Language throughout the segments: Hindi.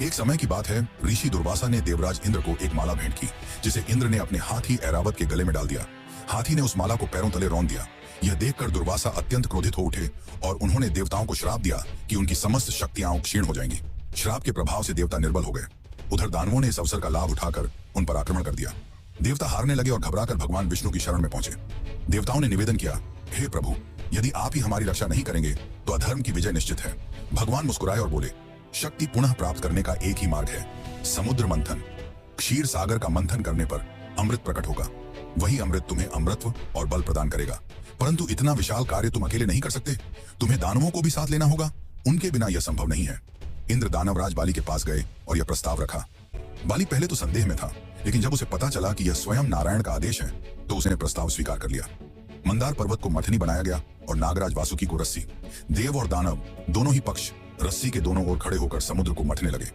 एक समय की बात है, ऋषि दुर्वासा ने देवराज इंद्र को एक माला भेंट की, जिसे इंद्र ने अपने हाथी ऐरावत के गले में डाल दिया। हाथी ने उस माला को पैरों तले रौंद दिया। यह देखकर दुर्वासा अत्यंत क्रोधित हो उठे और उन्होंने देवताओं को श्राप दिया कि उनकी समस्त शक्तियां क्षीण हो जाएंगी। श्राप के प्रभाव से देवता निर्बल हो गए। उधर दानवों ने इस अवसर का लाभ उठाकर उन पर आक्रमण कर दिया। देवता हारने लगे और घबराकर भगवान विष्णु की शरण में पहुंचे। देवताओं ने निवेदन किया, हे प्रभु, यदि आप ही हमारी रक्षा नहीं करेंगे तो अधर्म की विजय निश्चित है। भगवान मुस्कुराए और बोले, शक्ति पुनः प्राप्त करने का एक ही मार्ग है, समुद्र मंथन। क्षीर सागर का मंथन करने पर अमृत प्रकट होगा। वही अमृत तुम्हें अमृतत्व और बल प्रदान करेगा। परंतु इतना विशाल कार्य तुम अकेले नहीं कर सकते, तुम्हें दानवों को भी साथ लेना होगा। उनके बिना यह संभव नहीं है। इंद्र दानवराज बाली के पास गए और यह प्रस्ताव रखा। बाली पहले तो संदेह में था, लेकिन जब उसे पता चला कि यह स्वयं नारायण का आदेश है तो उसने प्रस्ताव स्वीकार कर लिया। मंदार पर्वत को मथनी बनाया गया और नागराज वासुकी को रस्सी। देव और दानव दोनों ही पक्ष रस्सी के दोनों ओर खड़े होकर समुद्र को मथने लगे।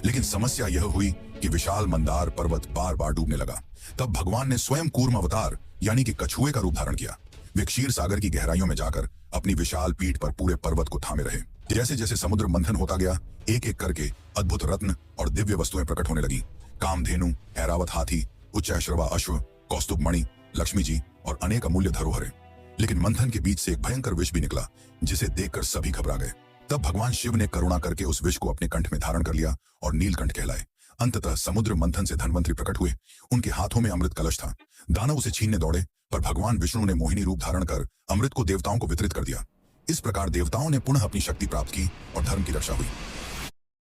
लेकिन समस्या यह हुई कि विशाल मंदार पर्वत बार बार डूबने लगा। तब भगवान ने स्वयं कूर्म अवतार यानी कि कछुए का रूप धारण किया। वे क्षीर सागर की गहराइयों में जाकर अपनी विशाल पीठ पर पूरे पर्वत को थामे रहे। जैसे जैसे समुद्र मंथन होता गया, एक एक करके अद्भुत रत्न और दिव्य वस्तुएं प्रकट होने लगी। कामधेनु, ऐरावत हाथी, उच्चैश्रवा अश्व, कौस्तुभ मणि, लक्ष्मी जी और अनेक अमूल्य धरोहरें। लेकिन मंथन के बीच से एक भयंकर विष भी निकला, जिसे देखकर सभी घबरा गए। तब भगवान शिव ने करुणा करके उस विष को अपने कंठ में धारण कर लिया और नीलकंठ कहलाए। अंततः समुद्र मंथन से धन्वंतरी प्रकट हुए। उनके हाथों में अमृत कलश था। दानव उसे छीनने दौड़े, पर भगवान विष्णु ने मोहिनी रूप धारण कर अमृत को देवताओं को वितरित कर दिया। इस प्रकार देवताओं ने पुनः अपनी शक्ति प्राप्त की और धर्म की रक्षा हुई।